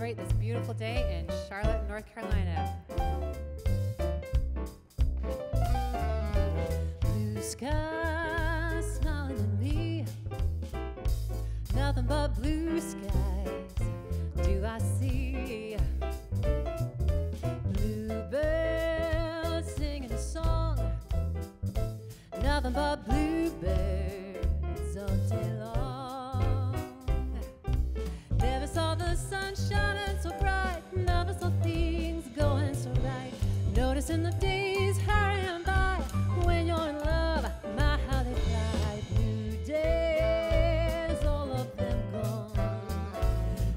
celebrate this beautiful day in Charlotte, North Carolina. Blue sky smiling at me, nothing but blue skies do I see. Bluebirds singing a song, nothing but bluebirds all day long. Never saw the sun shining so bright, never saw things going so right. Noticing the days hurrying by, when you're in love, my how they fly. Blue days, all of them gone,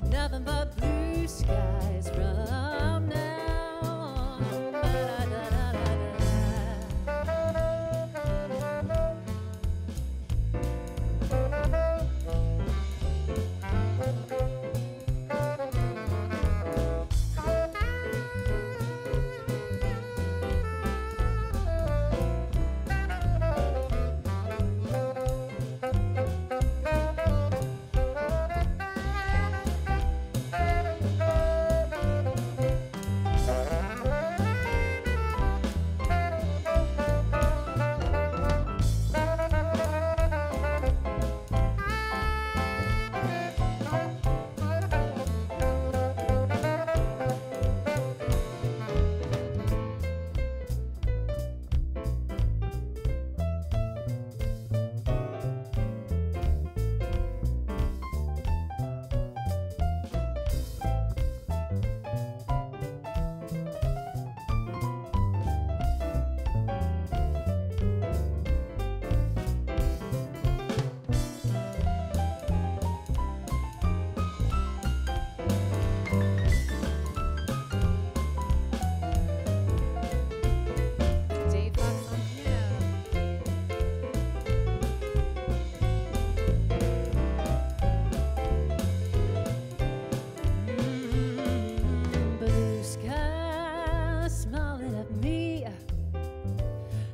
nothing but blue skies from now.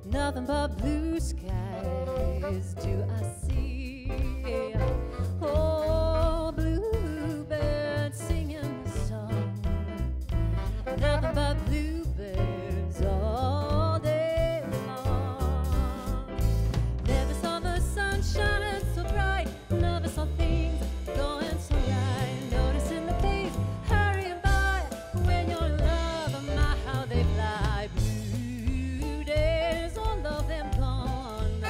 Nothing but blue skies do I see. Oh, bluebirds singing a song, nothing but bluebirds all day long. Never saw the sun shining so bright, never saw things going so right. Noticing the days hurrying by, when you're in love, my how they fly. Blue days, all of them gone,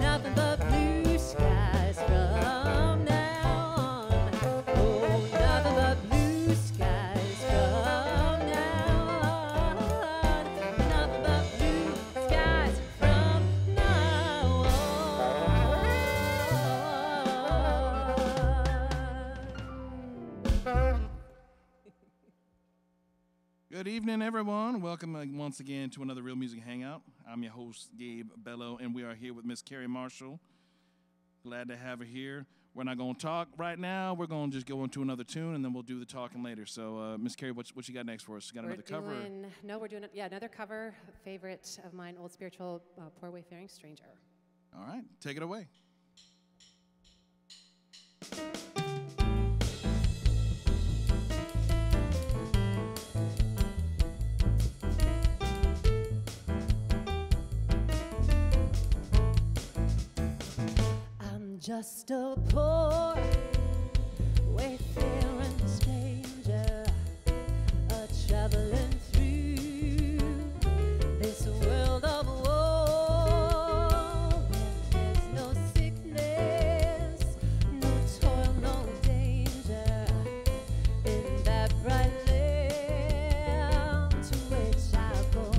nothing but blue skies from now on. Oh, nothing but blue skies from now on. Nothing but blue skies from now on. Good evening, everyone. Welcome once again to another Real Music Hangout. I'm your host, Gabe Bello, and we are here with Miss Carrie Marshall. Glad to have her here. We're not going to talk right now. We're going to just go into another tune, and then we'll do the talking later. So, Miss Carrie, what you got next for us? You got another cover? No, we're doing another cover. Favorite of mine, Old Spiritual, Poor Wayfaring Stranger. All right, take it away. Just a poor wayfaring stranger, traveling through this world of woe, where there's no sickness, no toil, no danger, in that bright land to which I go.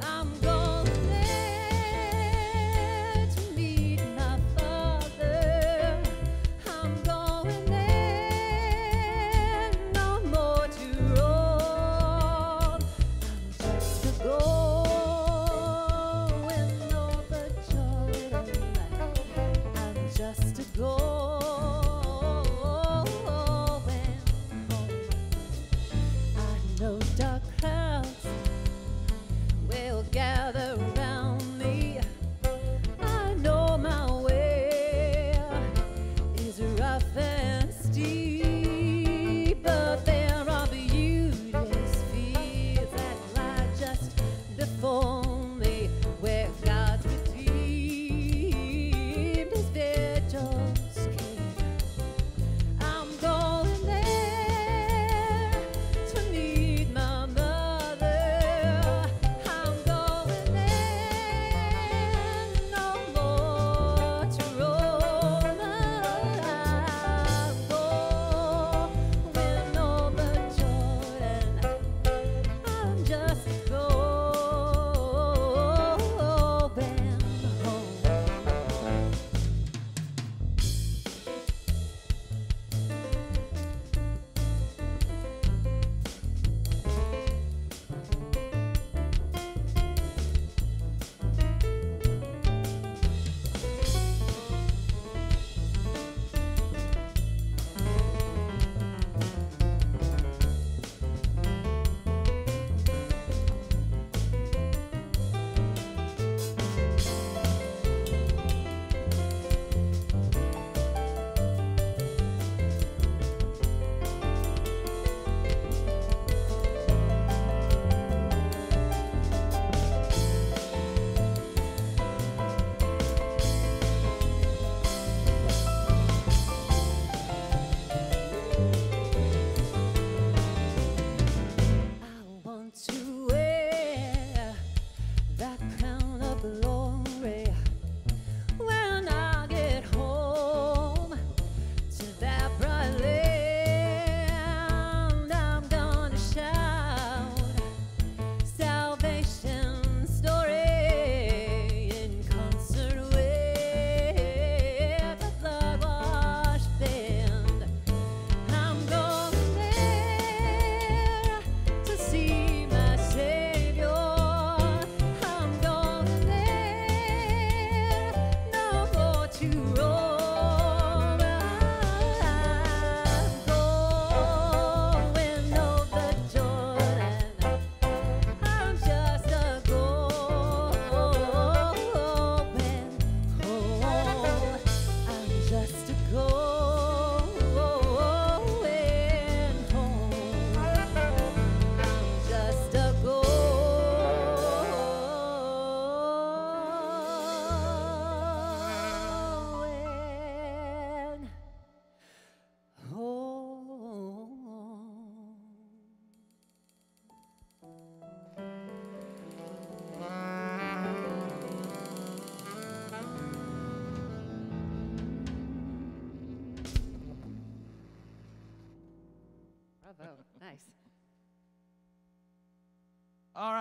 I'm going there to meet my Father.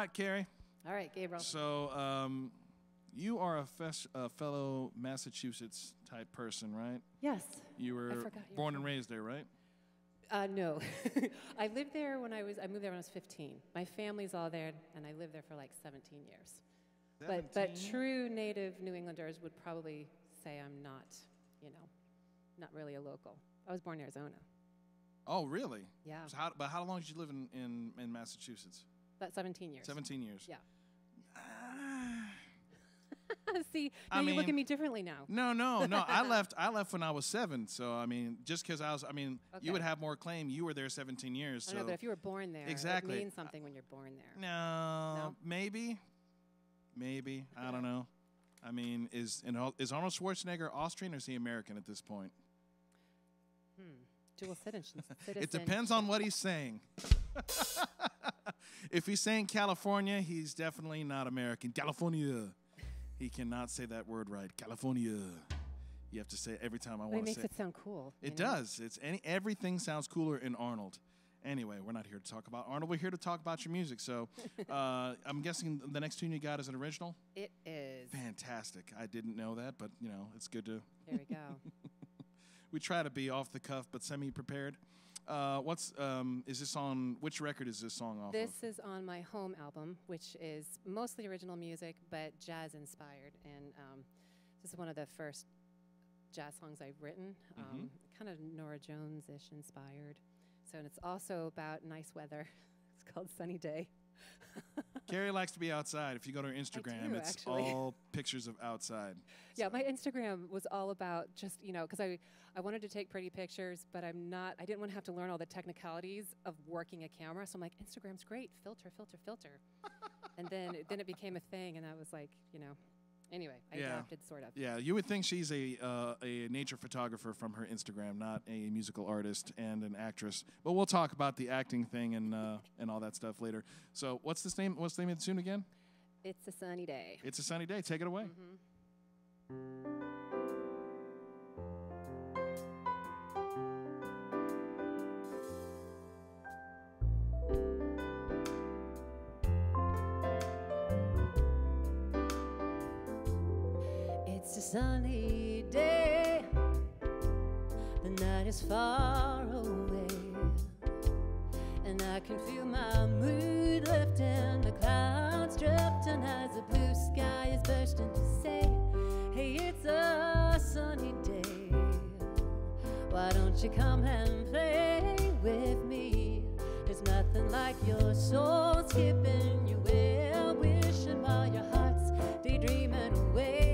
right, Carrie. All right, Gabriel. So you are a fellow Massachusetts type person, right? Yes. You were born and raised there, right? No. I lived there I moved there when I was 15. My family's all there, and I lived there for like 17 years. 17? But true native New Englanders would probably say I'm not, not really a local. I was born in Arizona. Oh, really? Yeah. So how long did you live in Massachusetts? About 17 years. 17 years. Yeah. See, now you look at me differently now. No. I left when I was 7. So I mean, just because you would have more claim. You were there 17 years. I know, but if you were born there, exactly, it means something when you're born there. No? Maybe. I don't know. I mean, is Arnold Schwarzenegger Austrian or is he American at this point? Dual citizen. It depends on what he's saying. If he's saying California, he's definitely not American. California. He cannot say that word right. California. You have to say it every time I want to say it. It makes it sound cool. It does. Everything sounds cooler in Arnold. Anyway, we're not here to talk about Arnold. We're here to talk about your music. So I'm guessing the next tune you got is an original? It is. Fantastic. I didn't know that, but, it's good to... There we go. We try to be off the cuff, but semi-prepared. Is this on, which record is this song off of? This is on my home album, which is mostly original music, but jazz-inspired. And this is one of the first jazz songs I've written, kind of Nora Jones-ish inspired. So, and it's also about nice weather. It's called Sunny Day. Carrie likes to be outside. If you go to her Instagram, it's all pictures of outside. Yeah, my Instagram was all about just, because I wanted to take pretty pictures, but I didn't want to have to learn all the technicalities of working a camera. So I'm like, Instagram's great, filter. And then it became a thing, and I was like, anyway, I adapted sort of. Yeah, you would think she's a nature photographer from her Instagram, not a musical artist and an actress. But we'll talk about the acting thing and all that stuff later. So what's the name of the tune again? It's a Sunny Day. It's a Sunny Day. Take it away. It's a sunny day, the night is far away, and I can feel my mood lifting, the clouds drifting as the blue sky is bursting to say, hey, it's a sunny day, why don't you come and play with me? There's nothing like your soul skipping your well wishing while your heart's daydreaming away.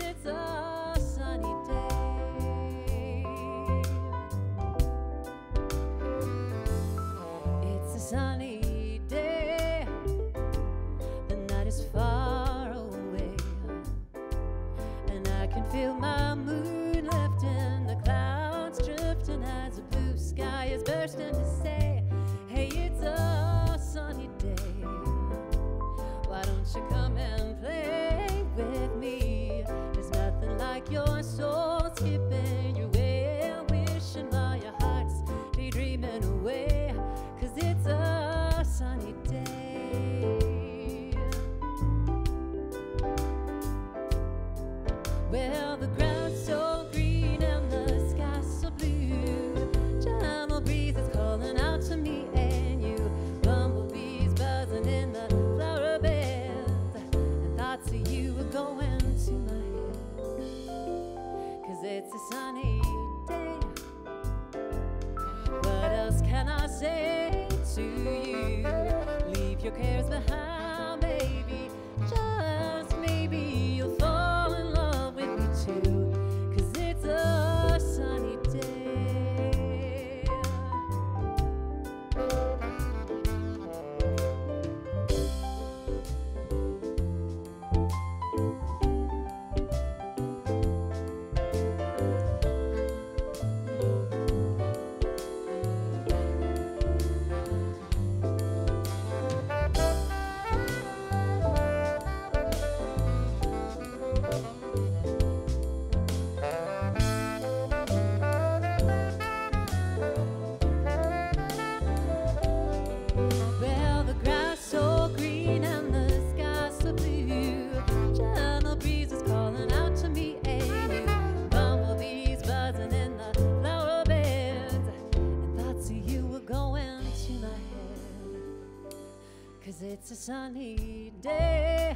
It's a sunny day. It's a sunny day. The night is far away, and I can feel my mood lifting, the clouds drifting as the blue sky is bursting to say, hey, it's a sunny day. Why don't you come and play with me? Like your soul skipping your well wishing while your heart's daydreaming away, 'cause it's a sunny day. sunny day.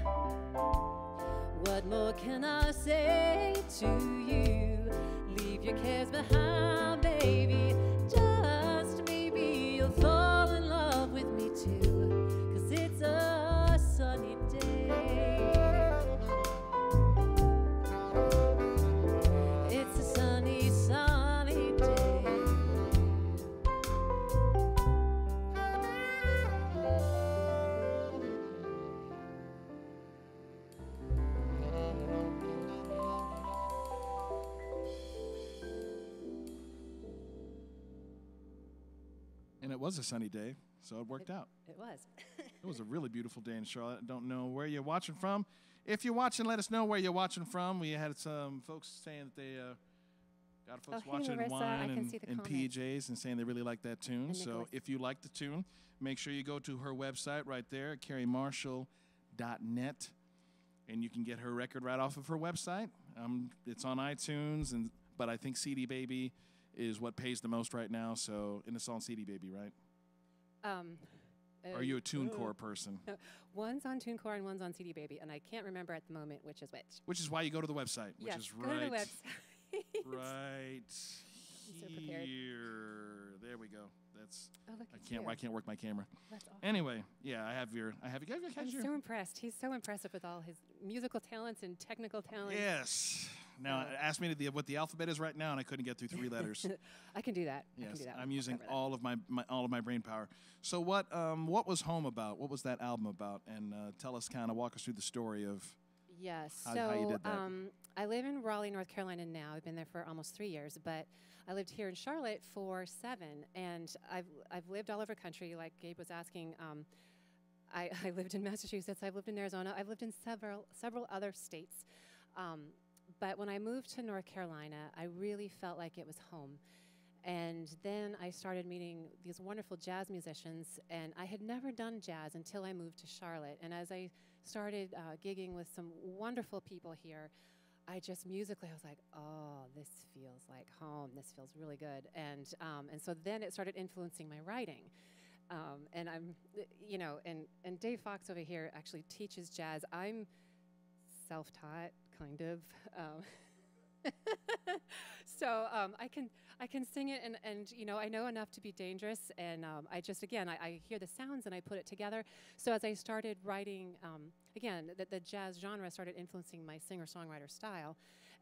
What more can I say to you? Leave your cares behind, baby. Just maybe you'll fall in love with me too, 'cause it's a sunny day. It's a sunny, sunny day. And it was a sunny day, so it worked out. It was. It was a really beautiful day in Charlotte. I don't know where you're watching from. If you're watching, let us know where you're watching from. We had some folks saying that they got folks hey, watching Larissa, Wine I can see the and comments. PJs and saying they really like that tune. And So Nicholas. if you like the tune, make sure you go to her website right there, carriemarshall.net, and you can get her record right off of her website. It's on iTunes, but I think CD Baby is what pays the most right now. So, and it's on CD Baby, right? Or are you a TuneCore person? No, one's on TuneCore and one's on CD Baby, and I can't remember at the moment which is which. Which is why you go to the website, which Yes, is go to the website. right so prepared. here. There we go. That's Oh, look I at can't you. I can't work my camera. That's awesome. Anyway, yeah, I have your I'm so impressed. He's so impressive with all his musical talents and technical talents. Yes. Now ask me what the alphabet is right now, and I couldn't get through 3 letters. I can do that. I Yes, can do that. I'm using Remember that. all of my brain power. So what was Home about? What was that album about? And tell us, walk us through the story of. Yes. How So you did that. I live in Raleigh, North Carolina now. I've been there for almost 3 years, but I lived here in Charlotte for 7, and I've lived all over country. Like Gabe was asking, I lived in Massachusetts. I've lived in Arizona. I've lived in several other states. But when I moved to North Carolina, I really felt like it was home. And then I started meeting these wonderful jazz musicians, and I had never done jazz until I moved to Charlotte. And as I started gigging with some wonderful people here, I just musically, I was like, oh, this feels like home. This feels really good. And so then it started influencing my writing. And I'm, and Dave Fox over here actually teaches jazz. I'm self-taught, kind of. So I can sing it, and I know enough to be dangerous, and I hear the sounds and I put it together. So as I started writing, again, the jazz genre started influencing my singer-songwriter style,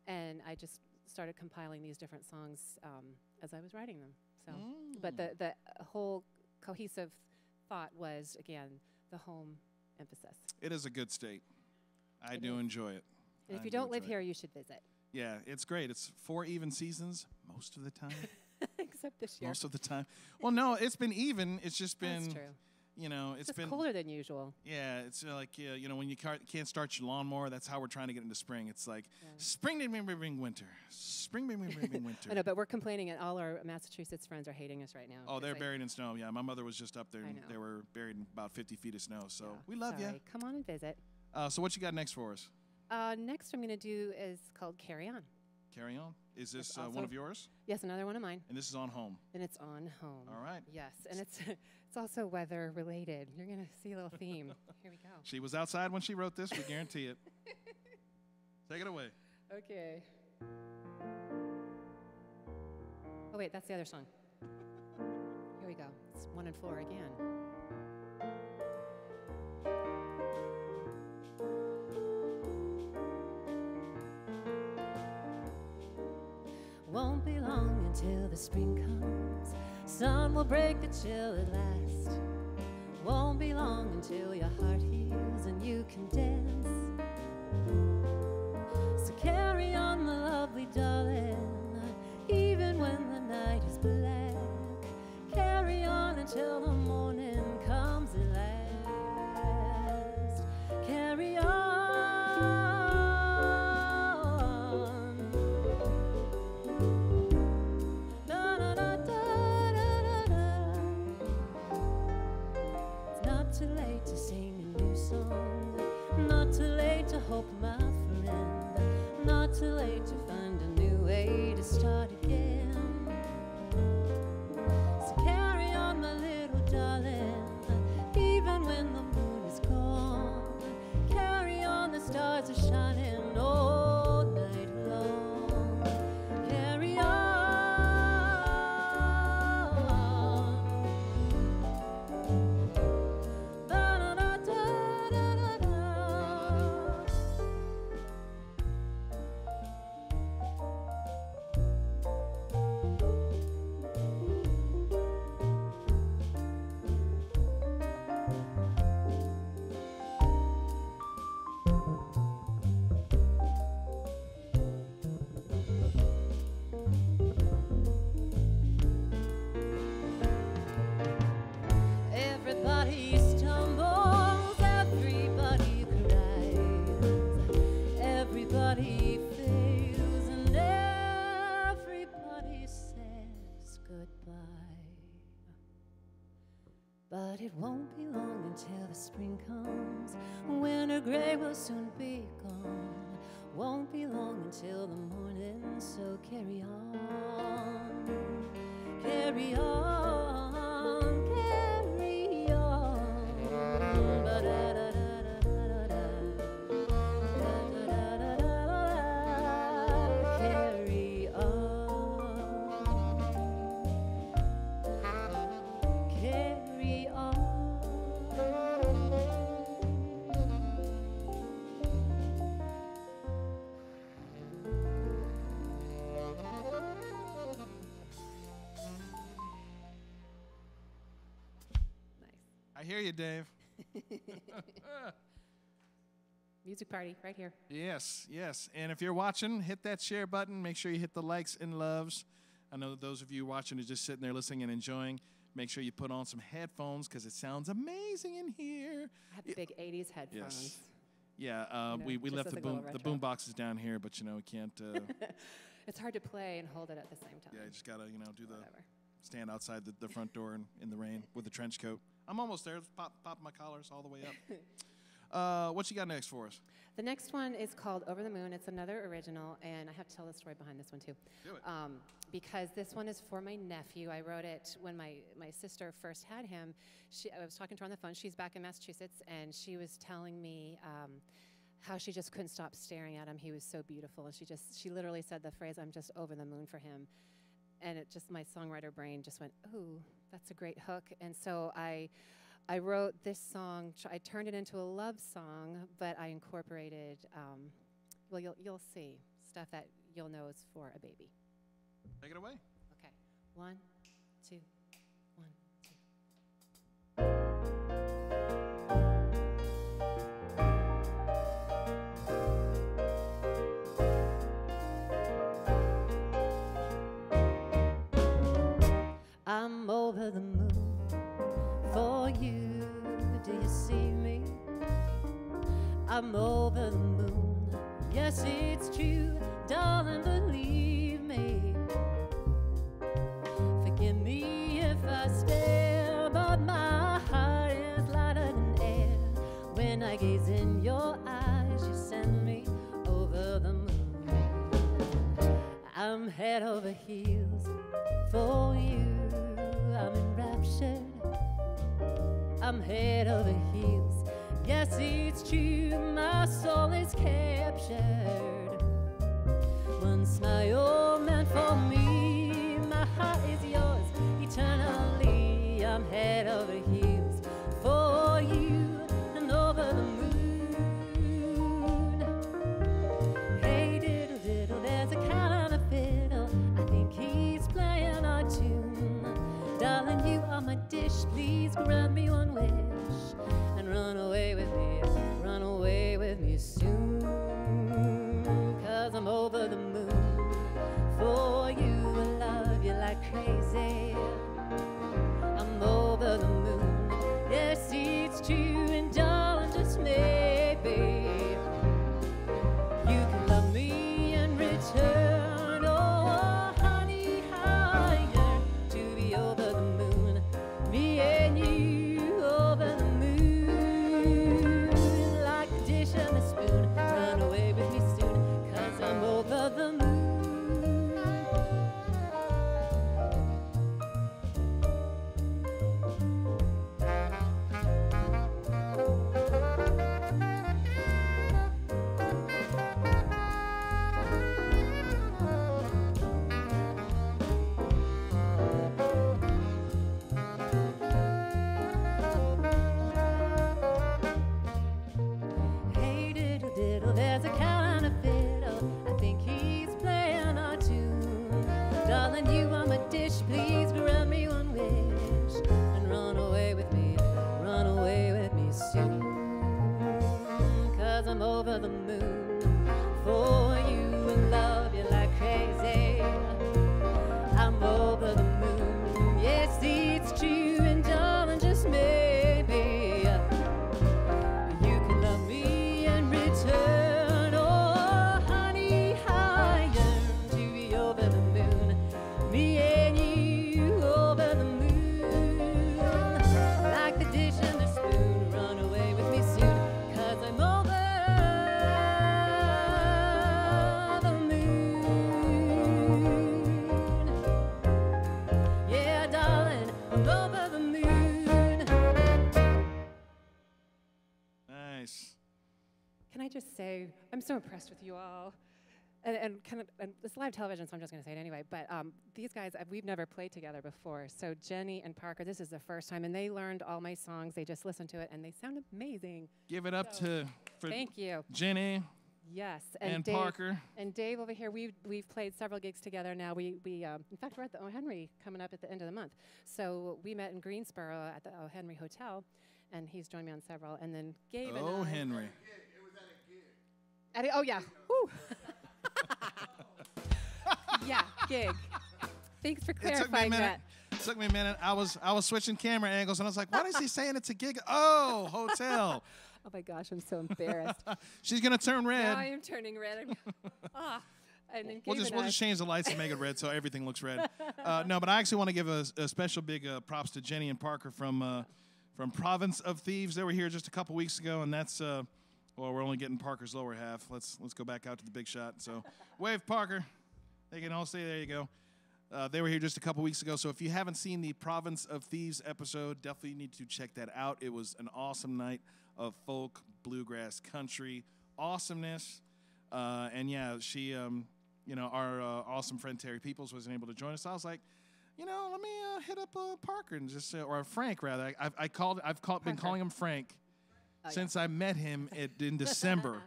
and I just started compiling these different songs as I was writing them. So, but the whole cohesive thought was, again, the home emphasis. It is a good state. I do enjoy it. And if you don't live here, you should visit. Yeah, it's great. It's 4 even seasons most of the time. Except this year. Most of the time. Well, no, it's been even. It's just been. That's true. It's It's been colder than usual. Yeah, it's like when you can't start your lawnmower. That's how we're trying to get into spring. It's like spring, bring winter, spring, bring winter. I know, but we're complaining, and all our Massachusetts friends are hating us right now. Oh, they're buried in snow. Yeah, my mother was just up there, and know. they were buried in about 50 feet of snow. So Yeah, we love you. sorry. Come on and visit. So what you got next for us? Next, I'm going to do is called Carry On. Carry on. Is this It's one also- of yours? Yes, another one of mine. And this is on home. And it's on home. All right. Yes, and it's also weather related. You're going to see a little theme. Here we go. She was outside when she wrote this. We guarantee it. Take it away. Okay. Oh, wait, that's the other song. Here we go. It's 1 and 4 again. Won't be long until the spring comes. Sun will break the chill at last. Won't be long until your heart heals and you can dance. So carry on, my lovely darling, even when the night is black. Carry on until the morning comes at last. Carry on. Da, da, da, da, da, da, da. It's not too late to sing a new song. Not too late to hope, my friend. Not too late to find a new way to start again. So carry on, my little darling, even when the moon is gone. until the spring comes. Winter gray will soon be gone. Won't be long until the morning, so carry on. Carry on, carry on. Ba-da-da-da-da-da-da. Da-da-da-da-da-da. Carry on. Carry on. I hear you, Dave. Music party right here. Yes, yes. And if you're watching, hit that share button. Make sure you hit the likes and loves. I know that those of you watching are just sitting there listening and enjoying. Make sure you put on some headphones because it sounds amazing in here. I have the big 80s headphones. Yes. Yeah, know, we just left as the they go boom retro. boxes down here, but you know we can't. It's hard to play and hold it at the same time. Yeah, you just gotta do the Whatever. stand outside the front door in the rain with the trench coat. I'm almost there. Pop my collars all the way up. What you got next for us? The next one is called Over the Moon. It's another original, and I have to tell the story behind this one too. Do it. Because this one is for my nephew. I wrote it when my sister first had him. I was talking to her on the phone. She's back in Massachusetts, and she was telling me how she just couldn't stop staring at him. He was so beautiful, and she literally said the phrase, "I'm just over the moon for him." And it just, my songwriter brain just went, "Ooh, that's a great hook." And so I wrote this song. I turned it into a love song, but I incorporated, well, you'll see stuff that you'll know is for a baby. Take it away. Okay, 1, 2, 1, 2. I'm over the moon for you. Do you see me? I'm over the moon. Yes, it's true, darling, believe me. Forgive me if I stare, but my heart is lighter than air. When I gaze in your eyes, you send me over the moon. I'm head over heels for you. I'm enraptured. I'm head over heels. Yes, it's true, my soul is captured. One smile meant for me, my heart is yours eternally. I'm head over heels for you and over the moon. Hey diddle diddle, there's a cat on a fiddle. I think he's playing our tune. Darling, you are my dish, please grant me one wish and run away with me soon. 'Cause I'm over the moon for you, I love you like crazy. I'm over the moon, yes it's true, and darling, just maybe you can love me in return. Oh honey, how I yearn to be over the moon, me and you over the moon. Like the dish and the spoon, run away with me soon, 'cause I'm over the moon. Hey diddle diddle, there's a cow and a fiddle. I think he's playing our tune. Darling, you are my dish, please grant me one wish and run away with me soon. 'Cause I'm over the moon for you and love you like crazy. I'm over the moon, yes it's true, and darling, just maybe you can love me in return. Oh honey, how I yearn to be over the moon, me and you over the moon. Like the dish and the spoon, can I just say, I'm so impressed with you all. And it's live television, so I'm just going to say it anyway. But these guys, we've never played together before. So Jenny and Parker, this is the first time, and they learned all my songs. They just listened to it, and they sound amazing. Give it up for thank you, Jenny. Yes, and Dave, Parker. And Dave over here, we've played several gigs together now. In fact, we're at the O. Henry coming up at the end of the month. So we met in Greensboro at the O. Henry Hotel, and he's joined me on several. And then Gabe and O. I. Henry. It was at a gig. Oh, yeah. Woo. Yeah, gig. Thanks for clarifying that. It took me a minute. I was switching camera angles, and I was like, "Why is he saying it's a gig?" Oh, hotel. Oh my gosh, I'm so embarrassed. She's gonna turn red. Now I am turning red. And then We'll just change the lights and make it red so everything looks red. No, but I actually want to give a special big props to Jenny and Parker from Province of Thieves. They were here just a couple weeks ago, and that's well, we're only getting Parker's lower half. Let's go back out to the big shot. So, wave Parker. They can all say, there you go. They were here just a couple weeks ago, so if you haven't seen the Province of Thieves episode, definitely need to check that out. It was an awesome night of folk, bluegrass, country awesomeness. And yeah, she, our awesome friend Terry Peoples wasn't able to join us. So I was like, let me hit up Parker and just, or Frank rather. I've been calling him Frank since I met him in December.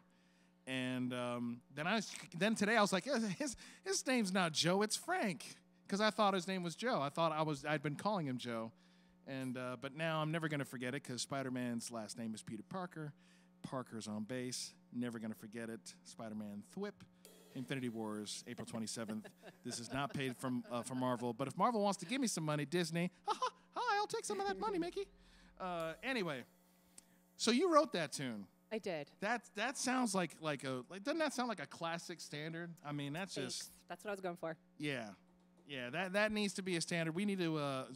And then today I was like, his name's not Joe, it's Frank, because I thought his name was Joe. I thought I'd been calling him Joe, and but now I'm never gonna forget it because Spider-Man's last name is Peter Parker. Parker's on bass. Never gonna forget it. Spider-Man Thwip. Infinity Wars, April 27th. This is not paid from Marvel, but if Marvel wants to give me some money, Disney, hi, I'll take some of that money, Mickey. Anyway, so you wrote that tune. I did. That sounds like doesn't that sound like a classic standard? I mean, that's Thanks. just That's what I was going for. yeah. That needs to be a standard. We need to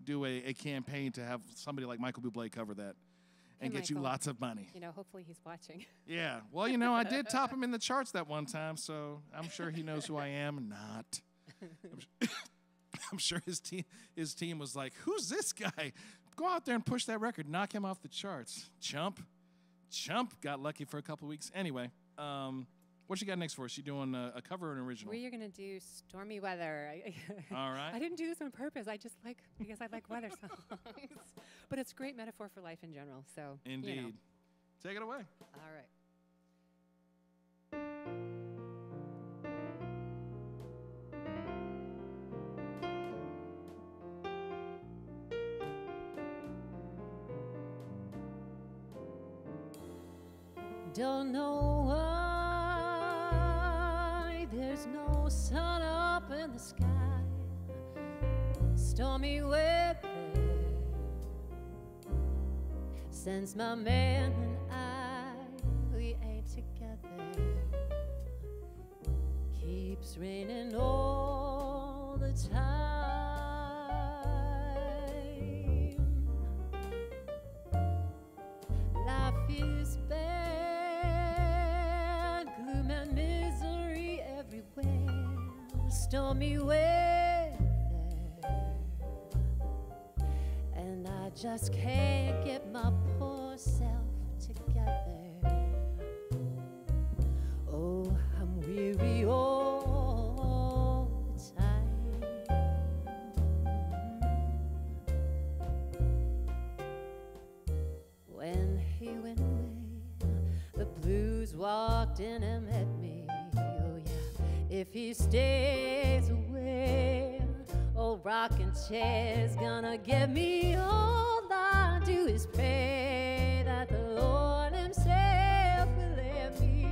do a campaign to have somebody like Michael Bublé cover that and get you Michael. Lots of money. Hopefully he's watching. Yeah. Well, I did top him in the charts that one time, so I'm sure he knows who I am. Not. I'm sure his team was like, "Who's this guy? Go out there and push that record. Knock him off the charts." Chump got lucky for a couple weeks. Anyway, what you got next for us? You doing a cover or an original? We are going to do Stormy Weather. All right. I didn't do this on purpose. Because I like weather songs. But it's a great metaphor for life in general. So Indeed. Take it away. All right. Don't know why there's no sun up in the sky. Stormy weather since my man and we ain't together. Keeps raining all the time. Life is bad, gloom and misery everywhere. Stormy weather, and I just can't get my poor self together. Oh, I'm weary all the time. When he went away, the blues walked in and met me. Oh yeah, if he stays away, old rocking chair's gonna get me. All I do is pray that the Lord himself will let me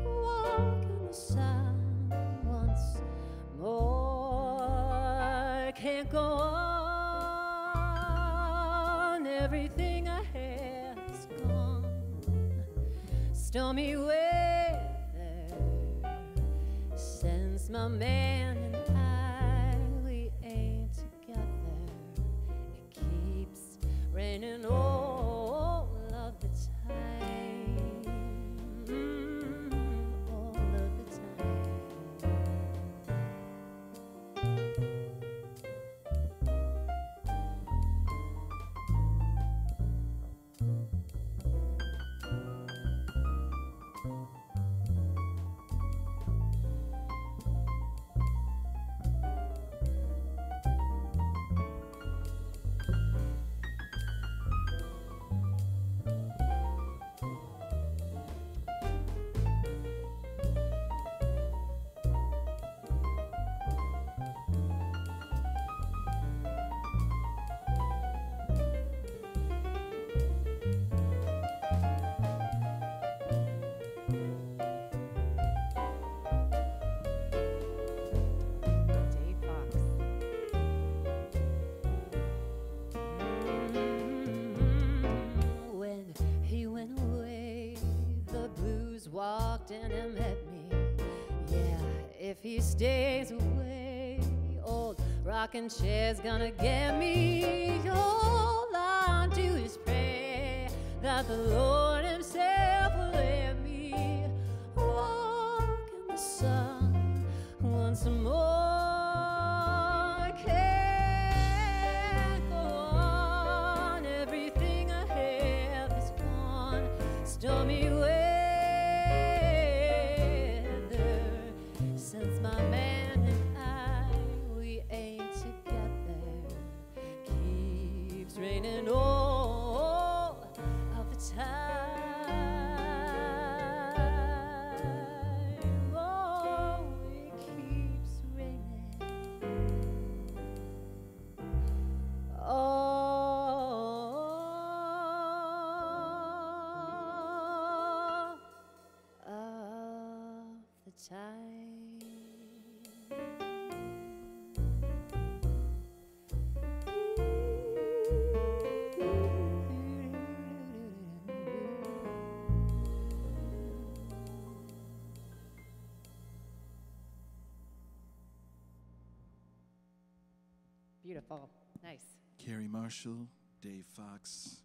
walk in the sun once more. Can't go on, everything I had is gone. Stormy weather since my man and we ain't together. It keeps raining all of the time. All of the time. walked in and met me. Yeah, if he stays away, old rocking chair's gonna get me. All I do is pray that the Lord himself will let me walk in the sun once more. I can't go on, everything I have is gone. Stormy weather since my man and I, we ain't together. Keeps raining all of the time. Oh, it keeps raining all of the time. Beautiful. Nice. Carrie Marshall, Dave Fox,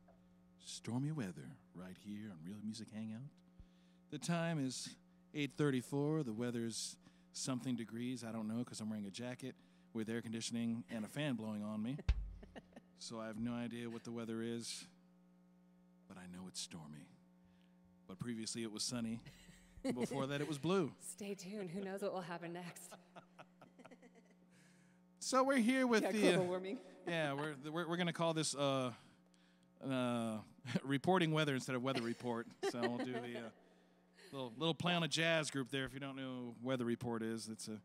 Stormy Weather, right here on Real Music Hangout. The time is 8:34. The weather's something degrees. I don't know because I'm wearing a jacket with air conditioning and a fan blowing on me. So I have no idea what the weather is, but I know it's stormy. But previously it was sunny. Before that it was blue. Stay tuned. Who knows what will happen next? So we're here with the global warming. Yeah, we're going to call this reporting weather instead of weather report. So we'll do the little play on a jazz group there. If you don't know who Weather Report is, it's a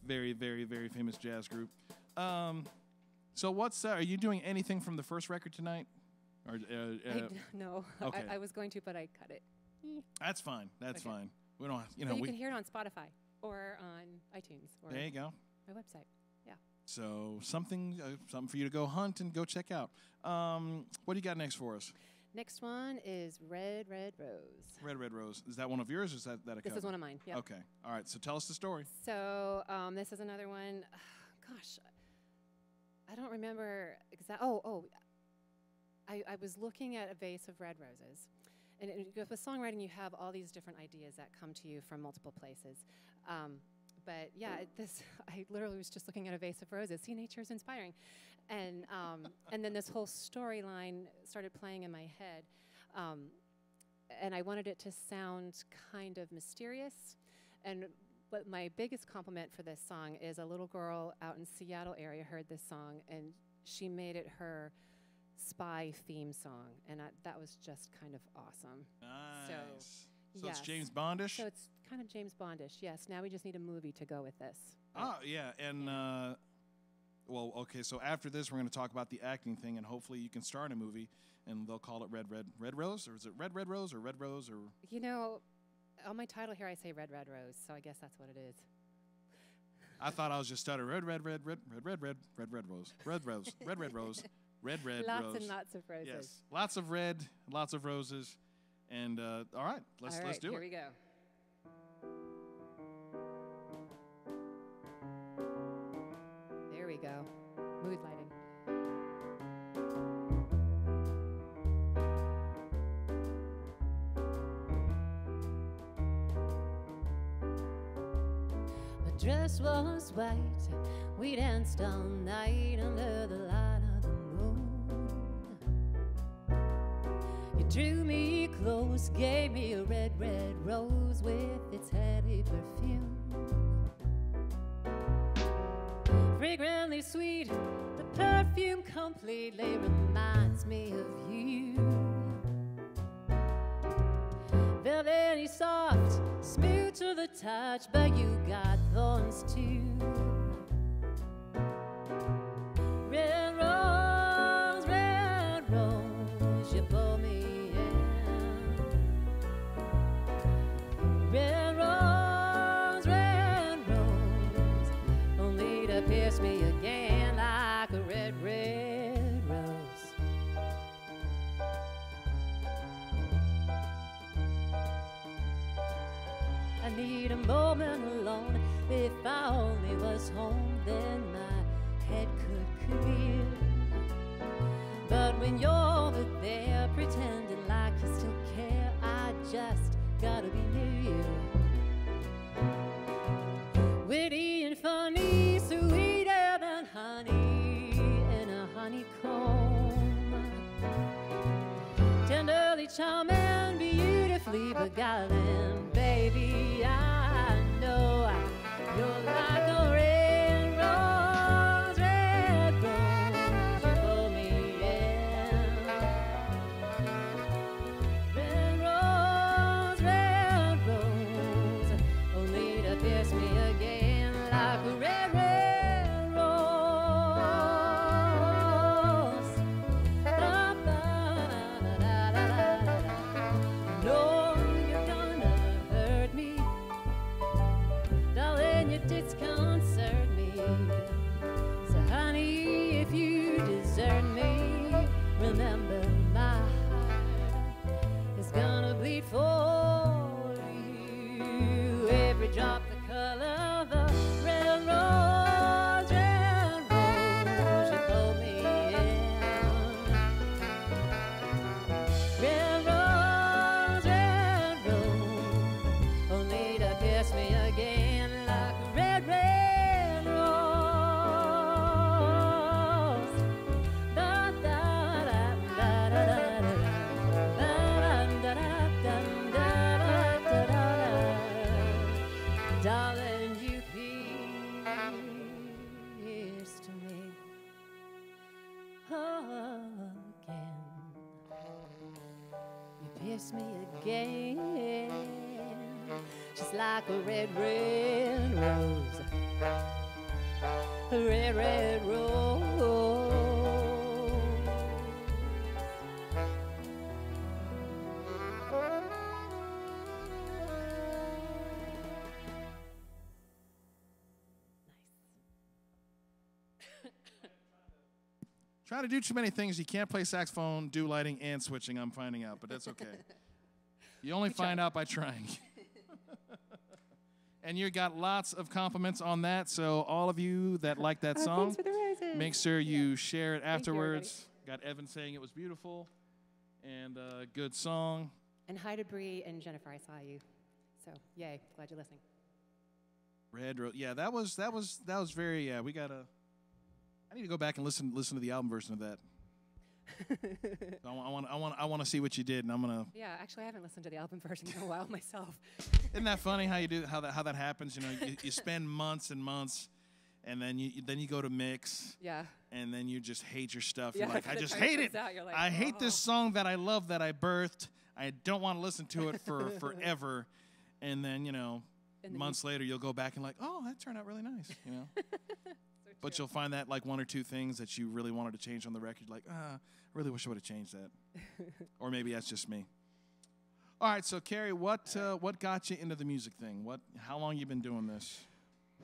very, very, very famous jazz group. So what's are you doing anything from the first record tonight? Or No, Okay. I was going to, but I cut it. That's fine. That's Okay. fine. We don't, you But know, you can hear it on Spotify or on iTunes or there you go. my website. Yeah. So something for you to go hunt and go check out. What do you got next for us? Next one is Red, Red Rose. Red Red Rose. Is that one of yours or is that a This cover? is one of mine. Yeah. Okay. All right. So tell us the story. So this is another one. Gosh, I don't remember exactly. I was looking at a vase of red roses. And with songwriting, you have all these different ideas that come to you from multiple places. But yeah, I literally was just looking at a vase of roses. See, nature's inspiring. And then this whole storyline started playing in my head. And I wanted it to sound kind of mysterious. But my biggest compliment for this song is a little girl out in Seattle area heard this song, and she made it her spy theme song, and that was just kind of awesome. Nice. So yes. it's James Bondish? So it's kind of James Bondish, yes. Now we just need a movie to go with this. Oh, yeah. And, well, okay, so after this, we're going to talk about the acting thing, and hopefully you can star in a movie, and they'll call it Red Rose? Or is it Red Rose or Red Rose? Or You know, on my title here I say Red Rose, so I guess that's what it is. I thought I was just stuttering. Red Rose. Red Rose. Red Rose. Red Rose. Lots and lots of roses. Yes. Lots of red, lots of roses. And, all right, let's do here it. we go. There we go. Mood lighting. My dress was white. We danced all night under the light of the moon. You drew me close, gave me a red, red rose with its heavy perfume. Fragrantly sweet, the perfume completely reminds me of you. Velvety soft, smooth to the touch, but you got thorns too. Red rose, you pull me in. Red rose, only to pierce me again like a red, red rose. need a moment alone. If I only was home, then my head could clear. But when you're over there pretending like you still care, I just gotta be near you. Witty and funny, sweeter than honey in a honeycomb. Tenderly charming, beautifully beguiling. Baby, I know you're like a red rose, red rose. You pull me in. Red rose, only to pierce me again like a red, red rose. Da, da, da, da, da, da, da. No, you're gonna hurt me, darling, you disconcert me. So honey, if you desert me, remember my heart is gonna bleed for you. Every drop the color of a red rose, you pull me in. Red rose, only to pierce me again like a red, red rose. Da, da, da, da, da, da, da, da, da, da, da, da, da. Darling, you pierced me again. You pierced me again, just like a red, red rose. A red, red rose. Try to do too many things. You can't play saxophone, do lighting, and switching, I'm finding out, but that's okay. You only find out by trying. And you got lots of compliments on that, so all of you that like that song, Thanks for the roses. make sure you share it Thank you, afterwards. Got Evan saying it was beautiful and a good song. And hi to Bree and Jennifer, I saw you. So, yay, glad you're listening. Red Rose. Yeah, that was very. Yeah, we gotta. I need to go back and listen to the album version of that. I want to see what you did, and I'm gonna. Yeah, actually, I haven't listened to the album version in a while myself. Isn't that funny how you do how that happens? You know, you spend months and months, and then you go to mix. Yeah. And then you just hate your stuff. Yeah, You're like, I by the just time it hate it. comes out, you're like, I hate this "Oh." song that I love that I birthed. I don't want to listen to it for forever. And then months later you'll go back and like, oh, that turned out really nice. But you'll find that like one or two things that you really wanted to change on the record, like, I really wish I would have changed that. Or maybe that's just me. All right, so Carrie, what got you into the music thing? How long you been doing this?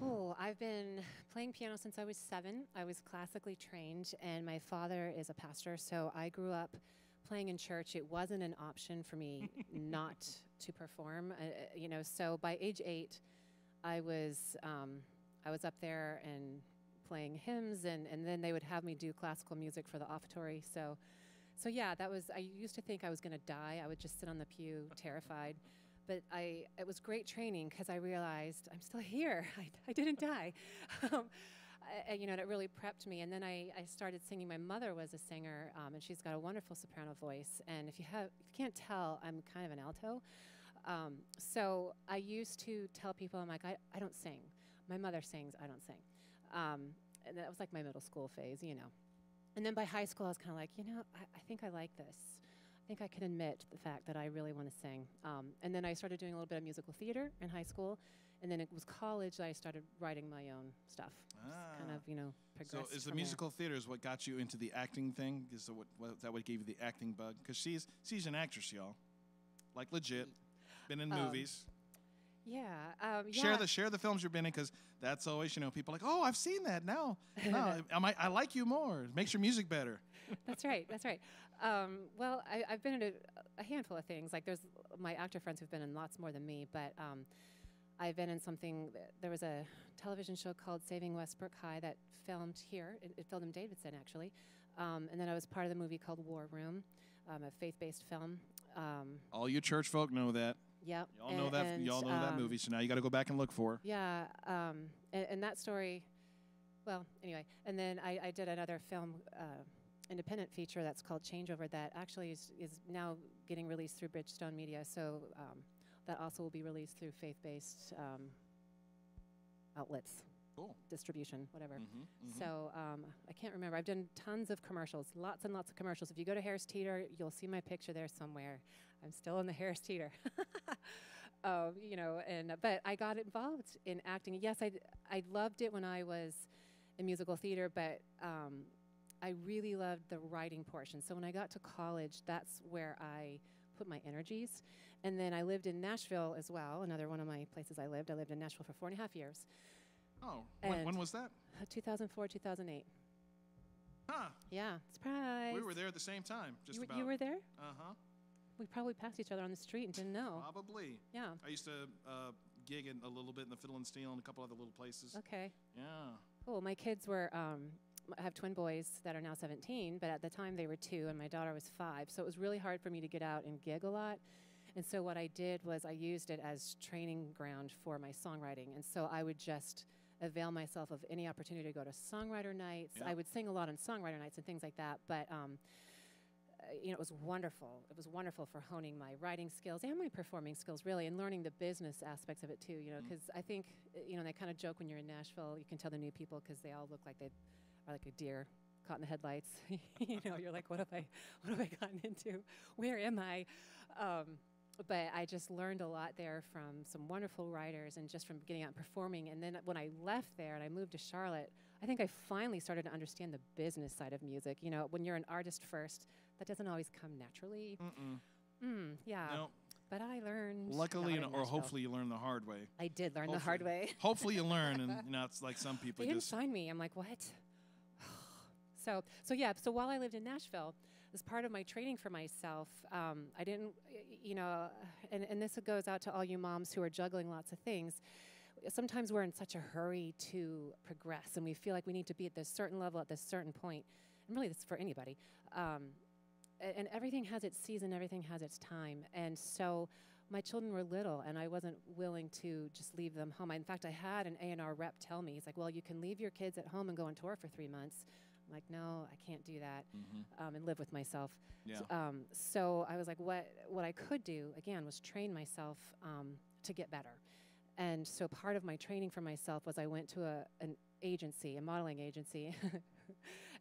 Oh, I've been playing piano since I was 7. I was classically trained, and my father is a pastor, so I grew up playing in church. It wasn't an option for me not to perform. So by age 8, I was up there and playing hymns, and then they would have me do classical music for the offertory. So yeah, I used to think I was going to die. I would just sit on the pew terrified. But it was great training because I realized I'm still here. I didn't die. And it really prepped me. And then I started singing. My mother was a singer, and she's got a wonderful soprano voice. And if you can't tell, I'm kind of an alto. So I used to tell people, I'm like, I don't sing. My mother sings, I don't sing. And that was like my middle school phase, And then by high school, I was kind of like, I think I like this. I think I can admit the fact that I really want to sing. And then I started doing a little bit of musical theater in high school. And then it was college that I started writing my own stuff. Kind of, progressed. So is the from musical theater is what got you into the acting thing? Is that what gave you the acting bug? Because she's an actress, y'all. Like legit. Been in movies. Yeah. Share the films you've been in, because that's always, people are like, oh, I've seen that. No, I like you more. It makes your music better. That's right. Well, I've been in a handful of things. Like there's my actor friends who've been in lots more than me, but I've been in something, there was a television show called Saving Westbrook High that filmed here. It filmed in Davidson, actually. And then I was part of the movie called War Room, a faith-based film. All you church folk know that. Yep. Y'all know that. Y'all know that movie. So now you got to go back and look for. Yeah. And that story. Well, anyway. And then I did another film, independent feature that's called Changeover that actually is now getting released through Bridgestone Media. So that also will be released through faith-based outlets. Cool. Distribution, whatever. So I can't remember. I've done tons of commercials, lots and lots of commercials. If you go to Harris Teeter, you'll see my picture there somewhere. I'm still in the Harris Teeter. You know, but I got involved in acting. Yes, I loved it when I was in musical theater, but I really loved the writing portion. So when I got to college, that's where I put my energies. And then I lived in Nashville as well, another one of my places I lived. I lived in Nashville for 4.5 years. Oh, when was that? 2004, 2008. Huh. Yeah, surprise. We were there at the same time, just about. You were there? Uh-huh. We probably passed each other on the street and didn't know. Probably. Yeah. I used to gig in a little bit in the Fiddle and Steel and a couple other little places. Okay. Yeah. Cool. My kids were, I have twin boys that are now 17, but at the time they were 2 and my daughter was 5. So it was really hard for me to get out and gig a lot. And so what I did was I used it as training ground for my songwriting. And so I would just avail myself of any opportunity to go to songwriter nights. Yep. I would sing a lot on songwriter nights and things like that. But you know, it was wonderful. It was wonderful for honing my writing skills and my performing skills, really, and learning the business aspects of it too. You know, because I think, you know, they kind of joke when you're in Nashville. You can tell the new people because they all look like they are like a deer caught in the headlights. You know, you're like, what have I gotten into? Where am I? But I just learned a lot there from some wonderful writers and just from getting out and performing. And then when I left there and I moved to Charlotte, I think I finally started to understand the business side of music. You know, when you're an artist first, that doesn't always come naturally. Yeah. No. But I learned. Luckily, or hopefully you learn the hard way. I did learn the hard way. Hopefully you learn, and you know, it's like some people They didn't just sign me. I'm like, what? So yeah. So while I lived in Nashville, as part of my training for myself, I didn't, you know, and this goes out to all you moms who are juggling lots of things. Sometimes we're in such a hurry to progress, and we feel like we need to be at this certain level at this certain point. And really, this is for anybody. And everything has its season, everything has its time. And so my children were little, and I wasn't willing to just leave them home. In fact, I had an A&R rep tell me, he's like, well, you can leave your kids at home and go on tour for 3 months. I'm like, no, I can't do that, and live with myself. Yeah. So I was like, what I could do, again, was train myself to get better. And so part of my training for myself was I went to an agency, a modeling agency,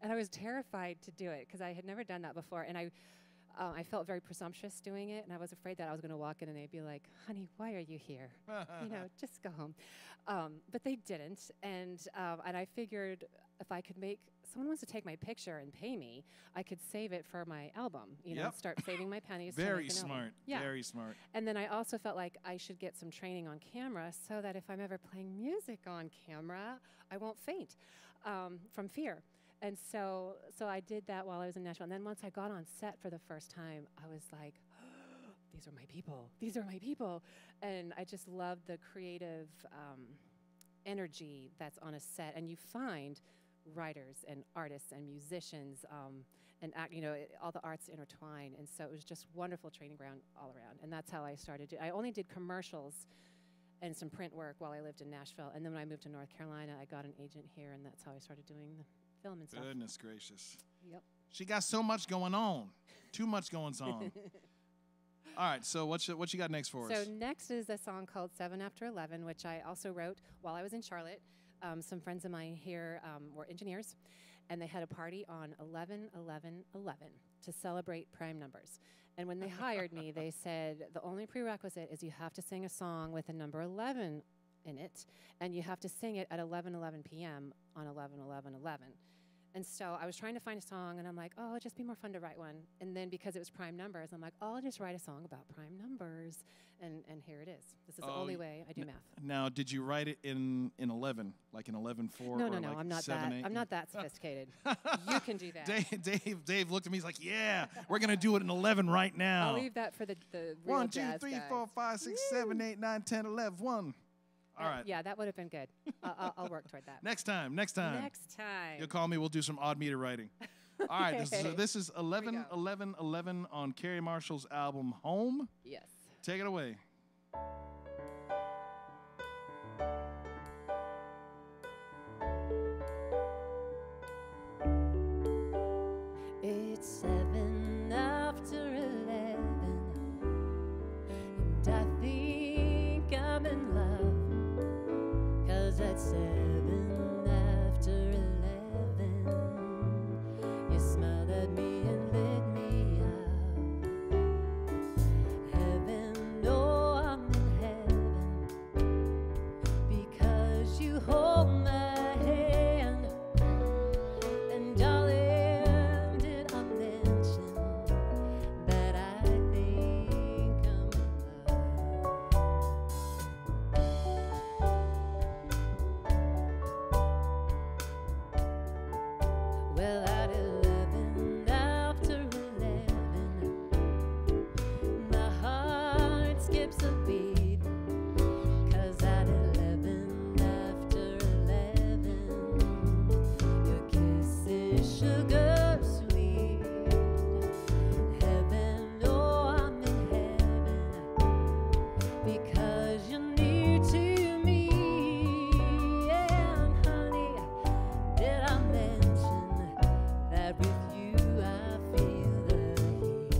and I was terrified to do it because I had never done that before. And I felt very presumptuous doing it, and I was afraid that I was going to walk in and they'd be like, honey, why are you here? You know, just go home. But they didn't, and I figured if I could make, someone wants to take my picture and pay me, I could save it for my album, you know, start saving my pennies. Very smart, very smart. And then I also felt like I should get some training on camera so that if I'm ever playing music on camera, I won't faint from fear. And so I did that while I was in Nashville. And then once I got on set for the first time, I was like, oh, these are my people. These are my people. And I just loved the creative energy that's on a set. And you find writers and artists and musicians and you know, all the arts intertwine. And so it was just wonderful training ground all around. And that's how I started. I only did commercials and some print work while I lived in Nashville. And then when I moved to North Carolina, I got an agent here, and that's how I started doing the film and stuff. Goodness gracious. Yep. She got so much going on. Too much going on. All right, so what you got next for us? So next is a song called 7 After 11, which I also wrote while I was in Charlotte. Some friends of mine here were engineers, and they had a party on 11/11/11 to celebrate prime numbers. And when they hired me, they said, the only prerequisite is you have to sing a song with the number 11 in it, and you have to sing it at 11:11 p.m. on 11/11/11. And so I was trying to find a song, and I'm like, oh, it'd just be more fun to write one. And then because it was prime numbers, I'm like, oh, I'll just write a song about prime numbers. And here it is. This is the only way I do math. Now, did you write it in 11, like in 11/4? No, or no, like I'm not 7, that. 8? I'm not that sophisticated. You can do that. Dave looked at me. He's like, yeah, we're gonna do it in 11 right now. I'll leave that for the real 1, 2, jazz 3, guys. 4, 5, 6, 7, 8, 9, 10, 11. 1. All right. Yeah, that would have been good. I'll work toward that. Next time. Next time. Next time. You'll call me. We'll do some odd meter writing. All right. This is 11, 11, 11 on Carrie Marshall's album Home. Yes. Take it away. It's 7 after 11, and I think I'm in love, 'cause at 7 after 11, you smiled at me and lit me up. Heaven, oh, I'm in heaven, because you hold my hand, and darling, did I mention that I think I'm in love? Well, at 11 after 11, my heart skips a beat, 'cause at 11 after 11, your kiss is sugar sweet. Heaven, oh, I'm in heaven, because you're near to me. And honey, did I mention that with you I feel the heat?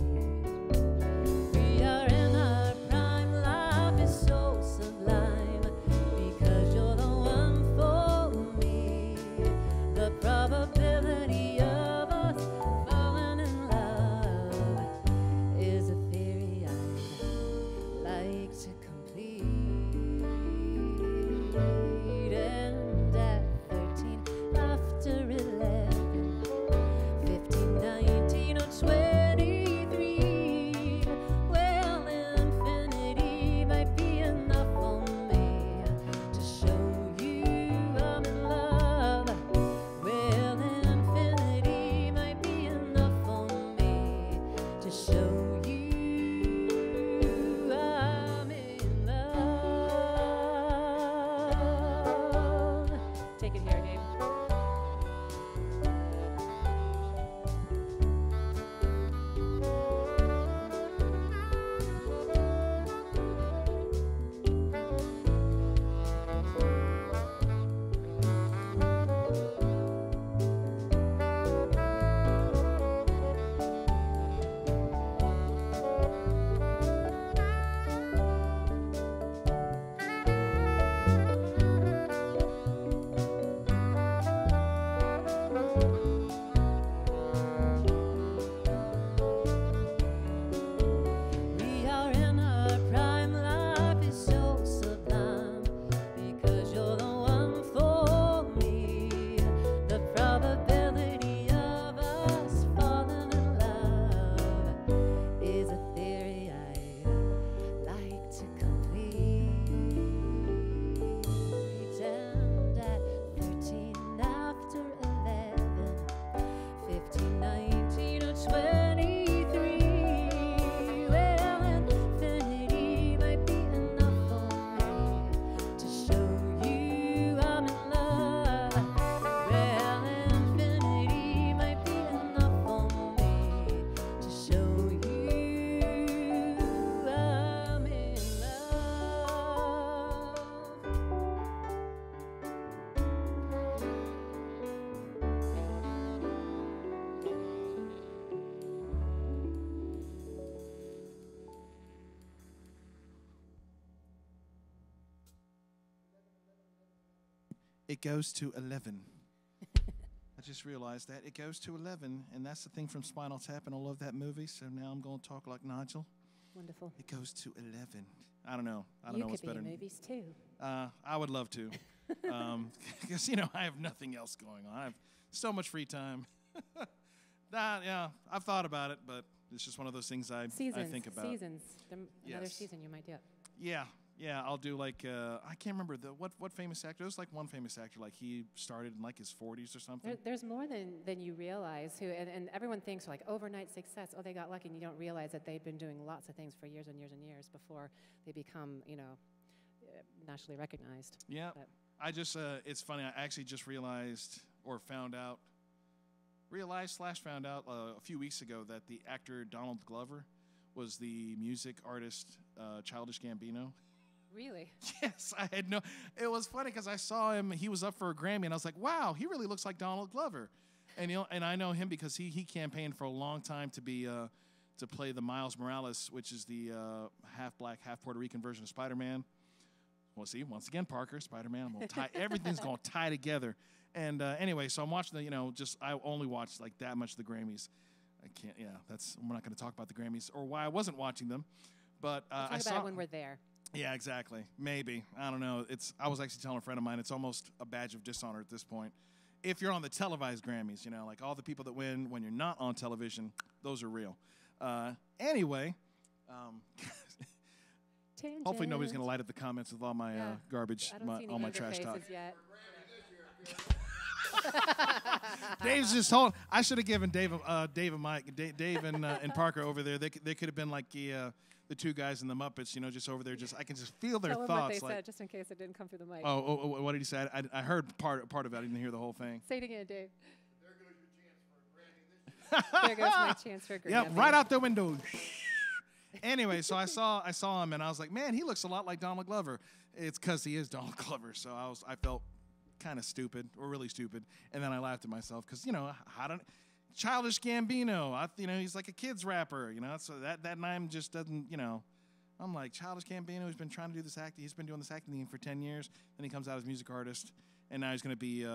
We are in our prime, life is so sublime, because you're the one for me. The probability of us falling in love is a theory I'd like to complete. And at 13 after 11, 15, 19, or 23, well, infinity might be enough for me to show you I'm in love. Well, infinity might be enough for me to show you I'm in love. Take it here, Gabe. We are in our prime, life is so sublime, because you're the one for me. The probability of us falling in love is a theory I like to complete. And at 13 after 11, 15, 19, or 23, well, infinity might be enough for me to show you I'm in love. Well, infinity might be enough for me to show you I'm in love. It goes to 11. I just realized that. It goes to 11, and that's the thing from Spinal Tap, and I love that movie, so now I'm going to talk like Nigel. Wonderful. It goes to 11. I don't know. I don't You know what's could be better. in movies too. I would love to. Because, I have nothing else going on. I have so much free time. Yeah, I've thought about it, but it's just one of those things I think about. Seasons. Another Yes. season you might do it. Yeah, I'll do like, I can't remember, what famous actor. There's like one famous actor, like he started in like his 40s or something. There's more than you realize who, and everyone thinks like overnight success, oh, they got lucky, and you don't realize that they've been doing lots of things for years and years and years before they become, nationally recognized. Yeah. But I just, it's funny. I actually just realized or found out a few weeks ago that the actor Donald Glover was the music artist Childish Gambino. really, Yes, I had no. It was funny because I saw him. He was up for a Grammy, and I was like, "Wow, he really looks like Donald Glover." And and I know him because he campaigned for a long time to be to play the Miles Morales, which is the half black, half Puerto Rican version of Spider-Man. Well, see, once again, Parker, Spider-Man. I'm gonna tie everything's gonna tie together. And anyway, so I'm watching I only watched like that much of the Grammys. I can't. Yeah, we're not gonna talk about the Grammys or why I wasn't watching them, but we'll talk I about saw it when we're there. Yeah, exactly. Maybe. I don't know. I was actually telling a friend of mine, it's almost a badge of dishonor at this point. If you're on the televised Grammys, like all the people that win when you're not on television, those are real. Anyway, hopefully nobody's going to light up the comments with all my garbage, I don't see all any my anger trash faces talk. yet. Dave's just holding. I should have given Dave and Mike, Dave and Parker over there. They could have been like the two guys in the Muppets, just over there. I can just feel their Tell them thoughts. what they said, just in case it didn't come through the mic. Oh, what did he say? I heard part of it. I didn't hear the whole thing. Say it again, Dave. There goes your chance for a Grammy this year. There goes my chance for a Grammy. Yep, right out the window. Anyway, so I saw him and I was like, man, he looks a lot like Donald Glover. It's because he is Donald Glover. So I felt kind of stupid or really stupid, and then I laughed at myself because Childish Gambino. He's like a kids rapper. So that name just doesn't. I'm like Childish Gambino. He's been trying to do this acting. He's been doing this acting thing for 10 years. Then he comes out as a music artist, and now he's going to be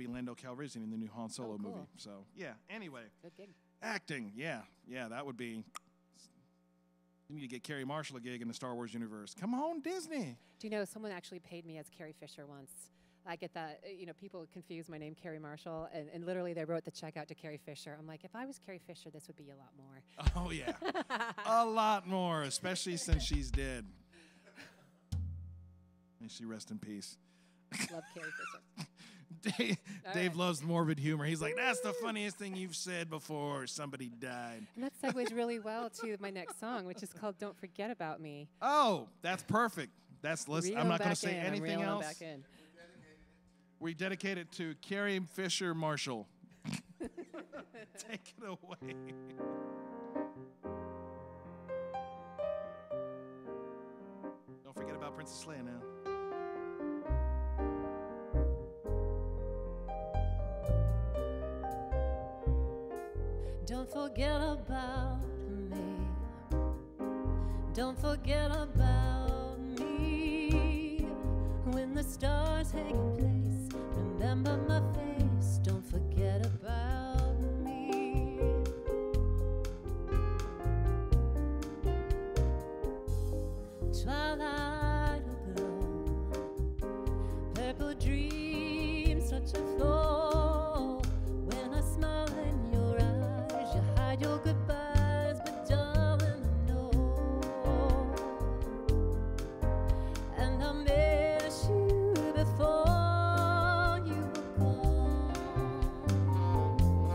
Lando Calrissian in the new Han Solo cool. movie. So yeah. Anyway, Good gig. acting. Yeah, that would be. You need to get Carrie Marshall a gig in the Star Wars universe. Come on, Disney. Do you know someone actually paid me as Carrie Fisher once? I get that, people confuse my name, Carrie Marshall, and literally they wrote the check out to Carrie Fisher. I'm like, if I was Carrie Fisher, this would be a lot more. Oh, yeah. A lot more, especially since she's dead. May she rest in peace. Love Carrie Fisher. Dave loves morbid humor. He's like, that's the funniest thing you've said before somebody died. And that segues really well to my next song, which is called Don't Forget About Me. Oh, that's perfect. I'm not going to say anything else. Back in. We dedicate it to Carrie Fisher Marshall. Take it away. Don't forget about Princess Leia now. Don't forget about me. Don't forget about me. When the stars hang in place, remember my face. Don't forget about me. Twilight will glow, purple dreams touch the floor. When I smile in your eyes, you hide your goodbyes, but darling, I know. And I miss you before you were gone.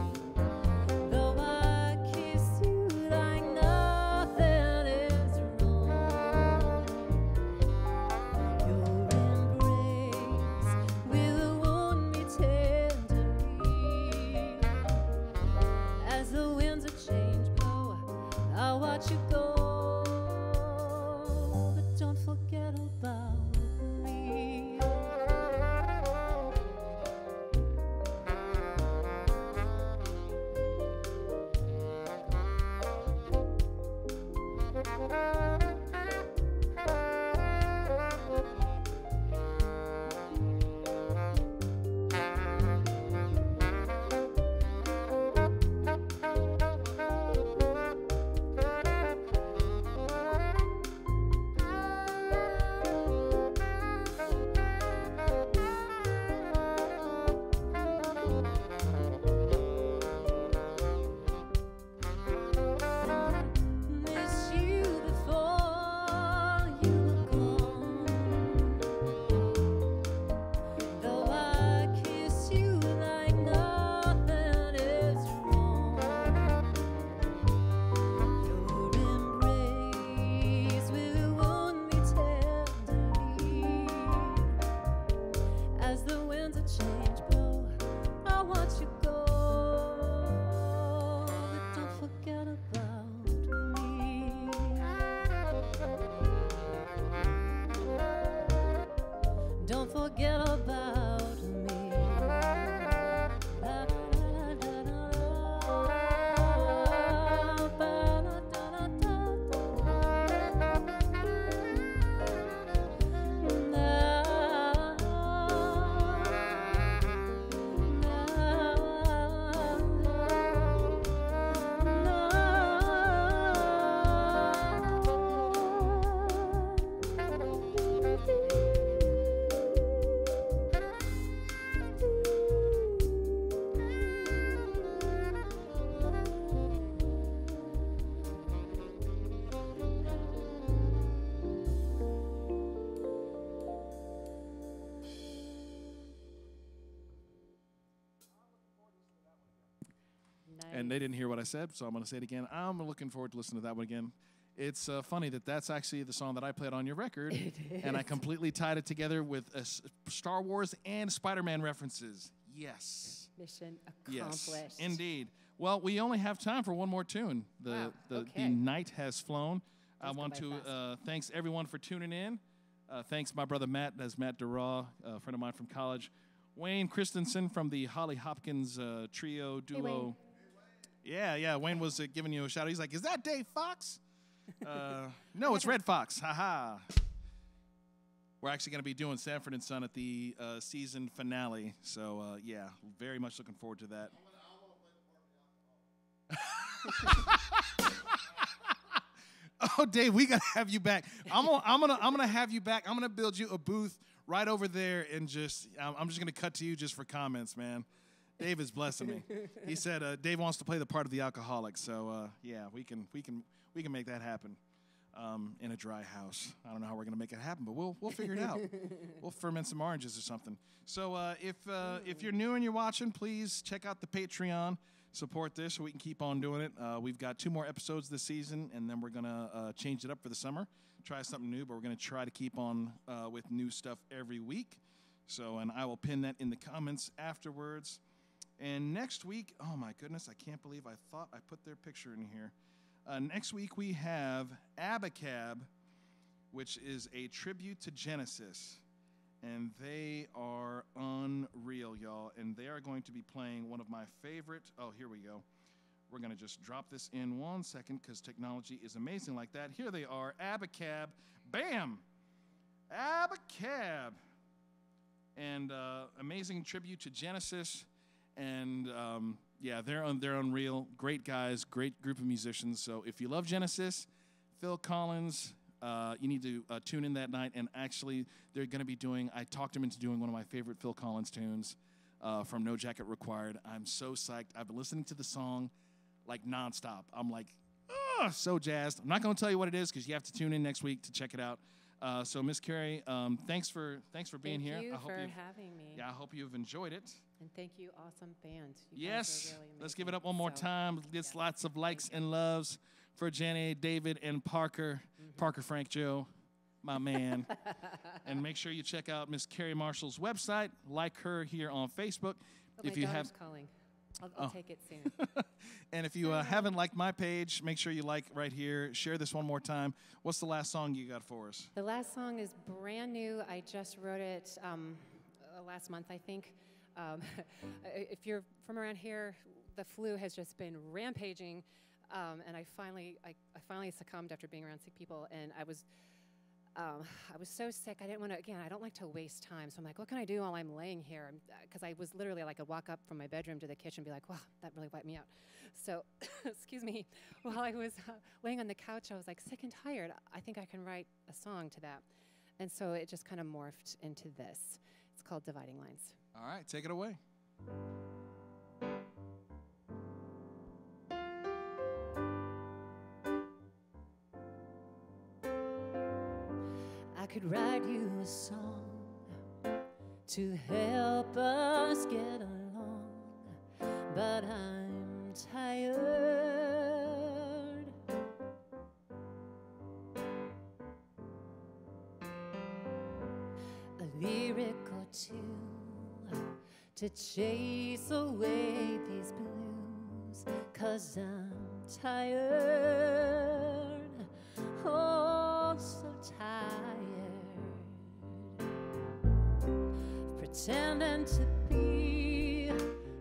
And they didn't hear what I said, so I'm going to say it again. I'm looking forward to listening to that one again. It's funny that that's actually the song that I played on your record. It is. And I completely tied it together with Star Wars and Spider-Man references. Yes. Mission accomplished. Yes, indeed. Well, we only have time for one more tune. The night has flown. I want to thanks everyone for tuning in. Thanks my brother Matt, that's Matt Duraw, a friend of mine from college. Wayne Christensen from the Holly Hopkins trio duo. Hey, Wayne. Yeah, Wayne was giving you a shout out. He's like, is that Dave Fox? No, it's Red Fox. Ha. We're actually going to be doing Sanford and Son at the season finale. So, yeah, very much looking forward to that. Oh, Dave, we got to have you back. I'm gonna have you back. I'm going to build you a booth right over there and I'm just going to cut to you just for comments, man. Dave is blessing me. He said Dave wants to play the part of the alcoholic. So, yeah, we can make that happen. In a dry house. I don't know how we're going to make it happen, but we'll figure it out. We'll ferment some oranges or something. So if you're new and you're watching, please check out the Patreon. Support this so we can keep on doing it. We've got 2 more episodes this season, and then we're going to change it up for the summer. Try something new, but we're going to try to keep on with new stuff every week. So, and I will pin that in the comments afterwards. And next week, oh my goodness, I can't believe I thought I put their picture in here. Next week we have Abacab, which is a tribute to Genesis. And they are unreal, y'all. And they are going to be playing one of my favorite. Oh, here we go. We're going to just drop this in 1 second because technology is amazing like that. Here they are, Abacab. Bam! Abacab. And amazing tribute to Genesis. And yeah, they're unreal. Great guys, great group of musicians. So if you love Genesis, Phil Collins, you need to tune in that night. And actually, they're going to be doing, I talked them into doing one of my favorite Phil Collins tunes from No Jacket Required. I'm so psyched. I've been listening to the song like nonstop. I'm like, so jazzed. I'm not going to tell you what it is because you have to tune in next week to check it out. So Miss Carrie, thanks for being here. Thank you for having me. Yeah, I hope you've enjoyed it. And thank you, awesome band. Yes. You guys are really amazing. Let's give it up one more time. Get lots of likes and loves for Jenny, David, and Parker. Parker Frank Joe, my man. And make sure you check out Miss Carrie Marshall's website. Like her here on Facebook. Oh, if you have calling. I'll take it soon. And if you haven't liked my page, make sure you like right here. Share this one more time. What's the last song you got for us? The last song is brand new. I just wrote it last month, I think. If you're from around here, the flu has just been rampaging, and I finally succumbed after being around sick people, and I was so sick. I didn't want to. Again, I don't like to waste time, so I'm like, what can I do while I'm laying here? Because I was literally like, I'd walk up from my bedroom to the kitchen and be like, wow, that really wiped me out. So, excuse me. While I was laying on the couch, I was like sick and tired. I think I can write a song to that, and so it just kind of morphed into this. It's called Dividing Lines. All right, take it away. I could write you a song to help us get along, but I'm tired. A lyric or two to chase away these blues, 'cause I'm tired, oh so tired, pretending to be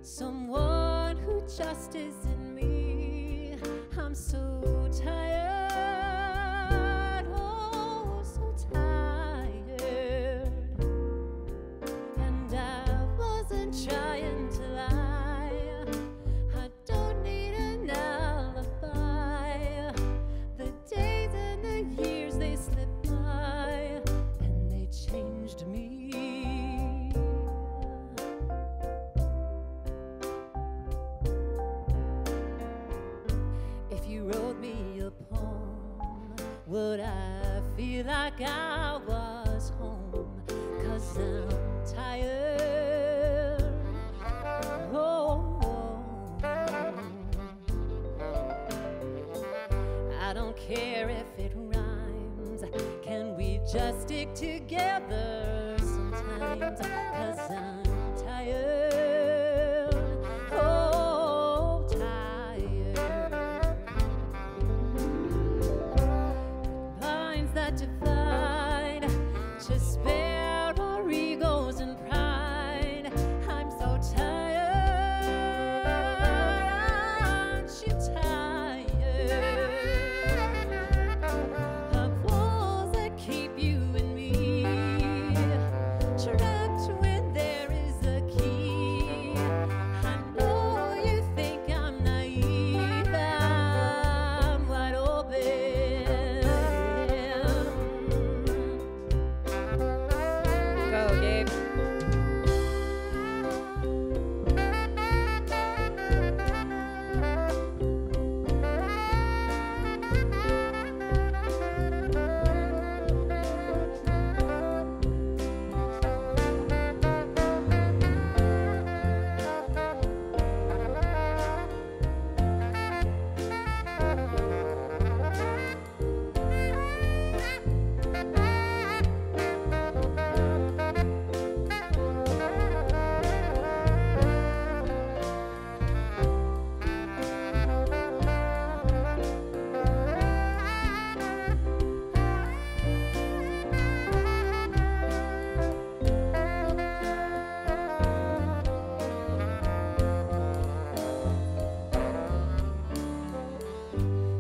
someone who just isn't me. I'm so tired, oh so tired, and I wasn't trying to lie. I don't need an alibi. The days and the years, they slipped by, and they changed me. If you wrote me a poem, would I feel like I was home? 'Cause I'm tired, oh, just stick together sometimes, 'cause I'm tired, oh, tired. Lines that divide, to spare our egos and pride. I'm so tired, aren't you tired? Of walls that keep you and me trapped when there is a key. I know you think I'm naive, I'm wide open. Go, Gabe.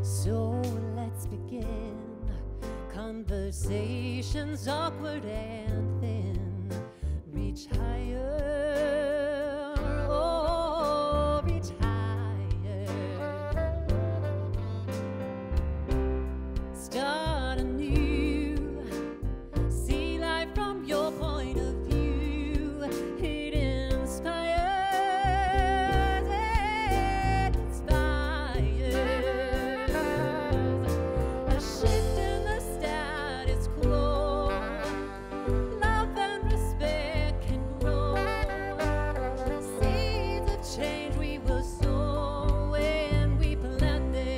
So let's begin conversations awkward and thin. Reach higher, oh, reach higher. Start anew, see life from your point of view. It inspires, it inspires. A shift in the status quo. Love and respect can grow. Seeds of change we will sow when we plant them.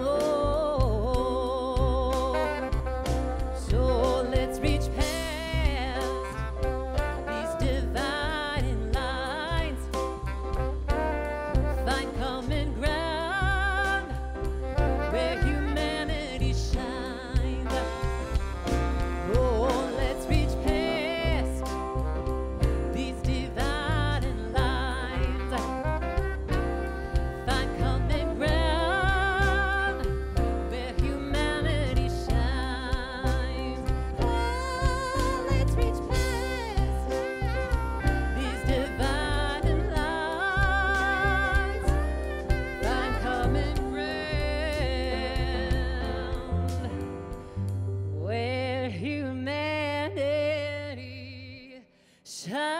Oh, so let's reach past these dividing lines. Find common ground where humanity shines. Oh, let's reach past these dividing lines. Find common ground where humanity shines. Oh, let's reach past these dividing lines. Find common ground where humanity shines.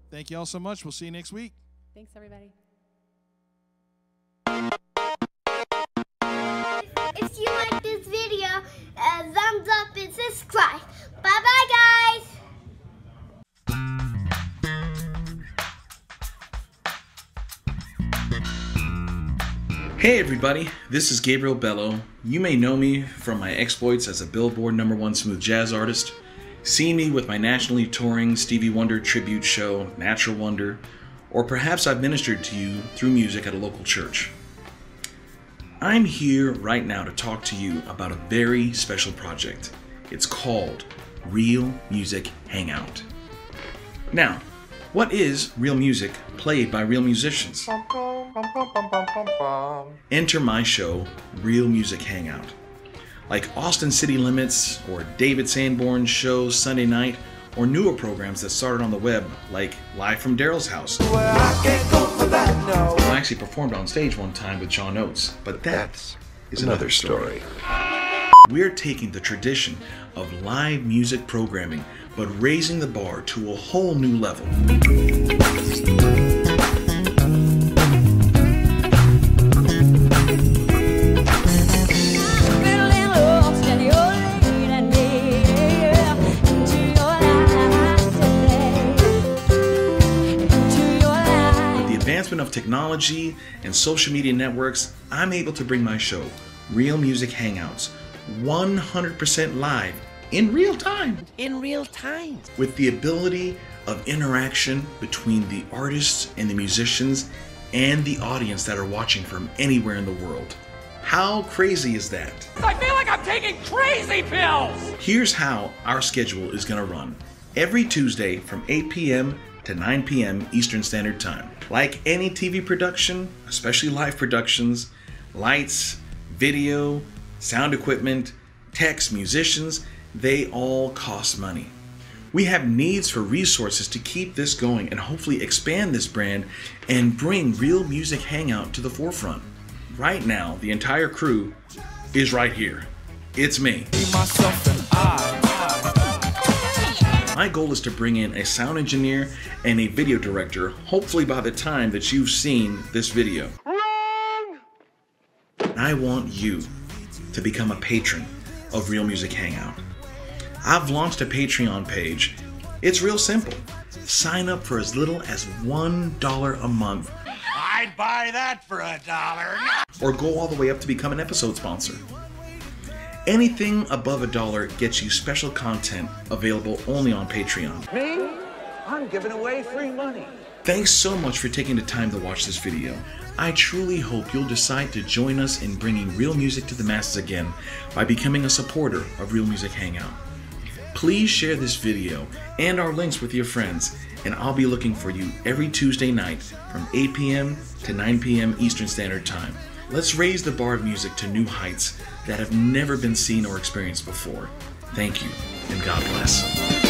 Thank you all so much. We'll see you next week. Thanks, everybody. If you like this video, thumbs up and subscribe. Bye-bye, guys. Hey everybody, this is Gabriel Bello. You may know me from my exploits as a Billboard #1 smooth jazz artist, seen me with my nationally touring Stevie Wonder tribute show, Natural Wonder, or perhaps I've ministered to you through music at a local church. I'm here right now to talk to you about a very special project. It's called Real Music Hangout. Now, what is real music played by real musicians? Enter my show, Real Music Hangout. Like Austin City Limits or David Sanborn's show Sunday night, or newer programs that started on the web like Live from Daryl's House. I actually performed on stage one time with John Oates, but that is another story. We're taking the tradition of live music programming, but raising the bar to a whole new level. technology and social media networks, I'm able to bring my show, Real Music Hangouts, 100% live in real time. In real time. With the ability of interaction between the artists and the musicians and the audience that are watching from anywhere in the world. How crazy is that? I feel like I'm taking crazy pills! Here's how our schedule is going to run. Every Tuesday from 8 p.m. to 9 p.m. Eastern Standard Time. Like any TV production, especially live productions, lights, video, sound equipment, techs, musicians, they all cost money. We have needs for resources to keep this going and hopefully expand this brand and bring Real Music Hangout to the forefront. Right now, the entire crew is right here. It's me. My goal is to bring in a sound engineer and a video director, hopefully by the time that you've seen this video. I want you to become a patron of Real Music Hangout. I've launched a Patreon page. It's real simple. Sign up for as little as $1 a month. I'd buy that for $1. Or go all the way up to become an episode sponsor. Anything above $1 gets you special content available only on Patreon. Me? I'm giving away free money. Thanks so much for taking the time to watch this video. I truly hope you'll decide to join us in bringing real music to the masses again by becoming a supporter of Real Music Hangout. Please share this video and our links with your friends, and I'll be looking for you every Tuesday night from 8 p.m. to 9 p.m. Eastern Standard Time. Let's raise the bar of music to new heights that have never been seen or experienced before. Thank you, and God bless.